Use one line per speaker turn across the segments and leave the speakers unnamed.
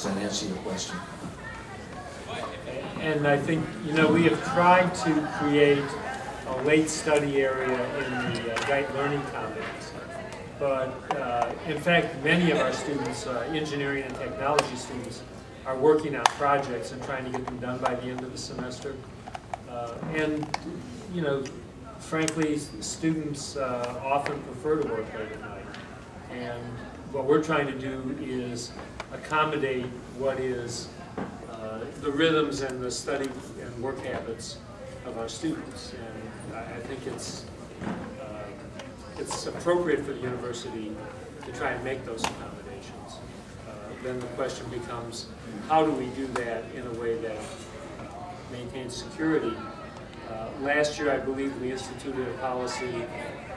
Does that answer your question?
And I think, you know, we have tried to create a late study area in the Geit Learning Commons. But in fact, many of our students, engineering and technology students, are working on projects and trying to get them done by the end of the semester. And, you know, frankly, students often prefer to work late at night. And what we're trying to do is accommodate what is the rhythms and the study and work habits of our students. And I think it's appropriate for the university to try and make those accommodations. Then the question becomes, how do we do that in a way that maintains security? Last year, I believe we instituted a policy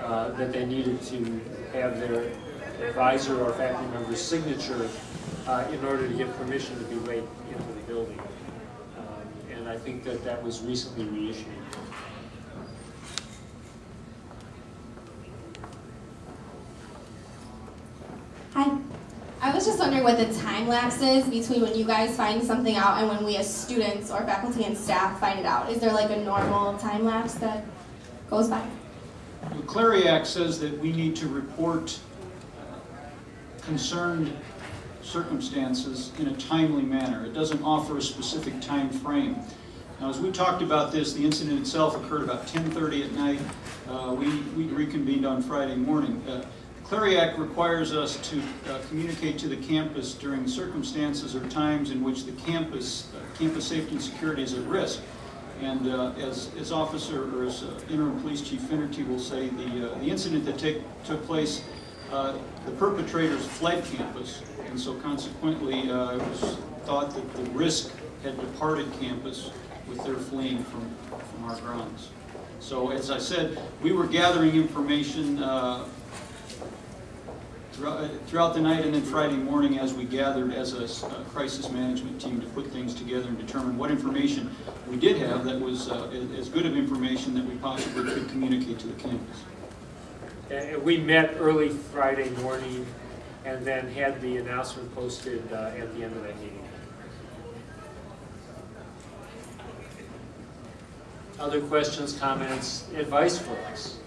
that they needed to have their advisor or faculty member's signature in order to get permission to be late into the building. And I think that that was recently reissued.
Hi. I was just wondering what the time lapse is between when you guys find something out and when we as students or faculty and staff find it out. Is there like a normal time lapse that goes by?
The Clery Act says that we need to report concerned circumstances in a timely manner. It doesn't offer a specific time frame. Now, as we talked about this, the incident itself occurred about 10:30 at night. We reconvened on Friday morning. The Clery Act requires us to communicate to the campus during circumstances or times in which the campus safety and security is at risk. And as Officer, or as Interim Police Chief Finnerty will say, the incident that took place, the perpetrators fled campus, and so consequently it was thought that the risk had departed campus with their fleeing from our grounds. So as I said, we were gathering information throughout the night and then Friday morning as we gathered as a crisis management team to put things together and determine what information we did have that was as good of information that we possibly could communicate to the campus.
And we met early Friday morning and then had the announcement posted at the end of that meeting. Other questions, comments, advice for us?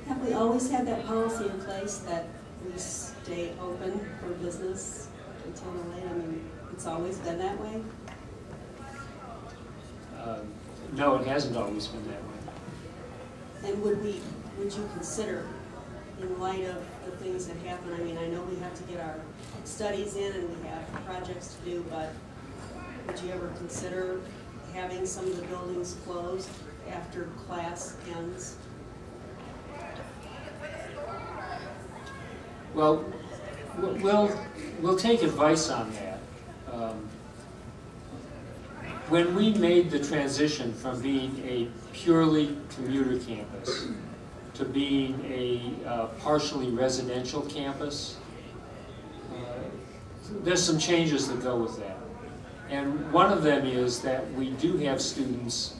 Have we always had that policy in place that we stay open for business until late? I mean, it's always been that way?
No, it hasn't always been that way.
And would you consider, in light of the things that happen, I mean, I know we have to get our studies in and we have projects to do, but would you ever consider having some of the buildings closed after class ends?
Well, we'll take advice on that. When we made the transition from being a purely commuter campus to being a partially residential campus, there's some changes that go with that. And one of them is that we do have students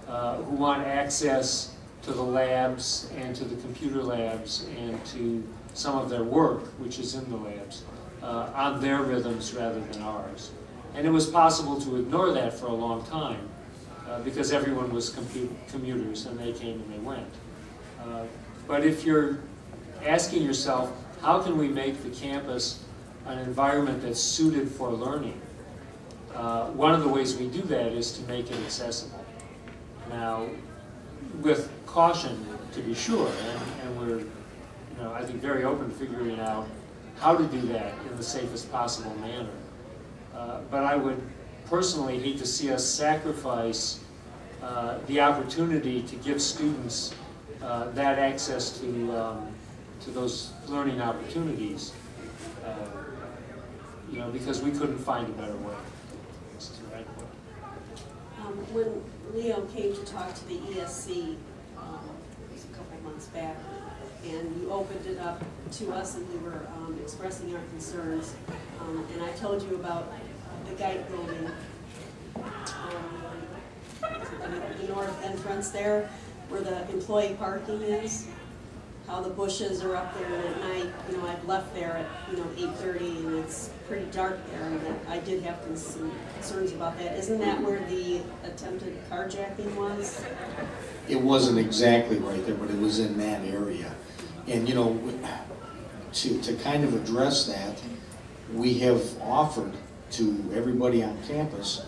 who want access to the labs and to the computer labs and to some of their work, which is in the labs, on their rhythms rather than ours. And it was possible to ignore that for a long time because everyone was commuters and they came and they went. But if you're asking yourself, how can we make the campus an environment that's suited for learning? One of the ways we do that is to make it accessible. Now, with caution, to be sure, and we're, I think, very open to figuring out how to do that in the safest possible manner. But I would personally hate to see us sacrifice the opportunity to give students that access to those learning opportunities, because we couldn't find a better way. This is the right way.
When Leo came to talk to the ESC, it was a couple months back, and you opened it up to us and we were expressing our concerns, and I told you about the Geit building, the north north entrance there, where the employee parking is, how the bushes are up there, and at night, you know, I've left there at, you know, 8:30, and it's pretty dark there, and I did have some concerns about that. Isn't that where the attempted carjacking was?
It wasn't exactly right there, but it was in that area. And, you know, to kind of address that, we have offered to everybody on campus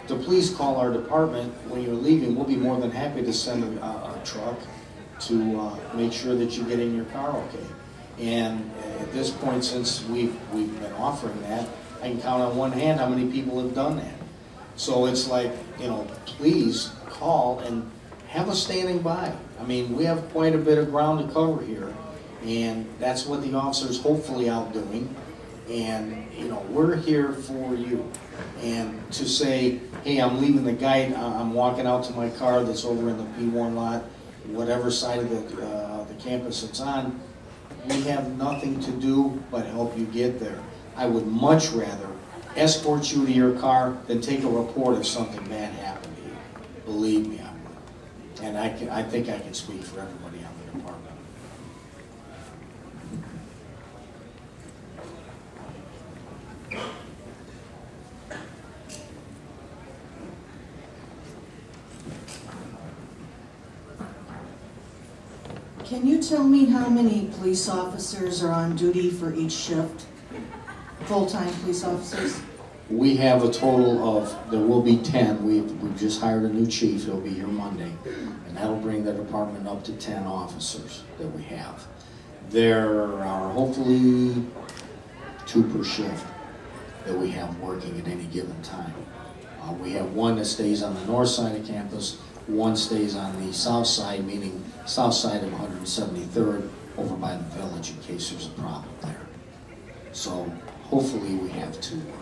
to please call our department when you're leaving. We'll be more than happy to send a truck to make sure that you get in your car okay. And at this point, since we've been offering that, I can count on one hand how many people have done that. So it's like, you know, please call and have us standing by. I mean, we have quite a bit of ground to cover here, and that's what the officer's hopefully out doing. And, you know, we're here for you. And to say, hey, I'm leaving the gate, I'm walking out to my car that's over in the P1 lot, whatever side of the campus it's on, we have nothing to do but help you get there. I would much rather escort you to your car than take a report if something bad happened to you. Believe me, I would. And I think I can speak for everybody on the department.
Can you tell me how many police officers are on duty for each shift? Full-time police officers?
We have a total of, there will be 10. We've just hired a new chief. He'll be here Monday. And that'll bring the department up to 10 officers that we have. There are hopefully 2 per shift that we have working at any given time. We have one that stays on the north side of campus, one stays on the south side, meaning south side of 173rd, over by the village in case there's a problem there. So hopefully we have 2 working.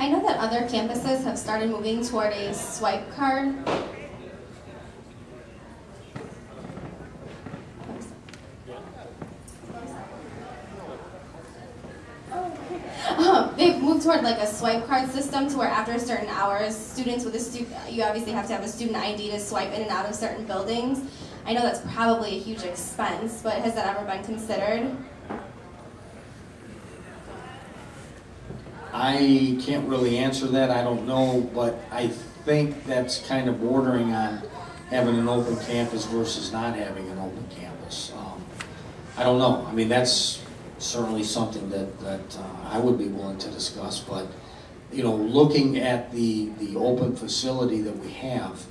I know that other campuses have started moving toward a swipe card. They've moved toward like a swipe card system to where after certain hours, students with you obviously have to have a student ID to swipe in and out of certain buildings. I know that's probably a huge expense, but has that ever been considered?
I can't really answer that. I don't know, but I think that's kind of bordering on having an open campus versus not having an open campus. I don't know. I mean, that's certainly something that I would be willing to discuss, but you know, looking at the open facility that we have,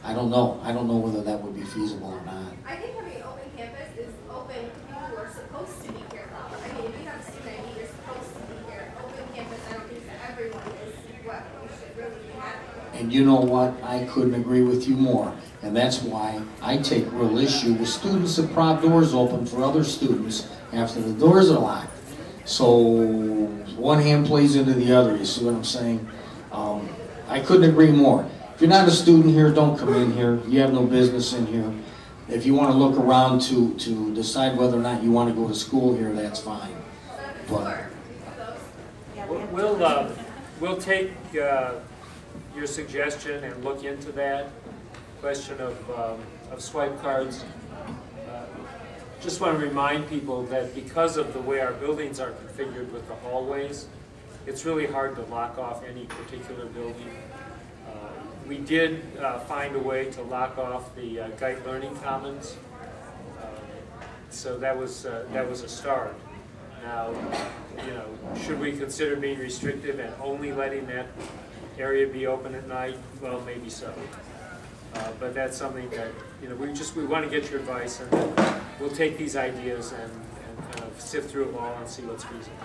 I don't know. I don't know whether that would be feasible or not.
I think having an open campus is open to people who are supposed to be here. I mean, if you have a student ID, you're supposed to be here. Open campus, I don't think that everyone is what we should really be having.
And you know what? I couldn't agree with you more. And that's why I take real issue with students that prop doors open for other students after the doors are locked. So one hand plays into the other, you see what I'm saying? I couldn't agree more. If you're not a student here, don't come in here. You have no business in here. If you want to look around to decide whether or not you want to go to school here, that's fine. But
we'll take your suggestion and look into that question of swipe cards. Just want to remind people that because of the way our buildings are configured with the hallways, it's really hard to lock off any particular building. We did find a way to lock off the Geit Learning Commons, so that was a start. Now, you know, should we consider being restrictive and only letting that area be open at night? Well, maybe so. But that's something that, you know, we want to get your advice, and then we'll take these ideas and kind of sift through them all and see what's feasible.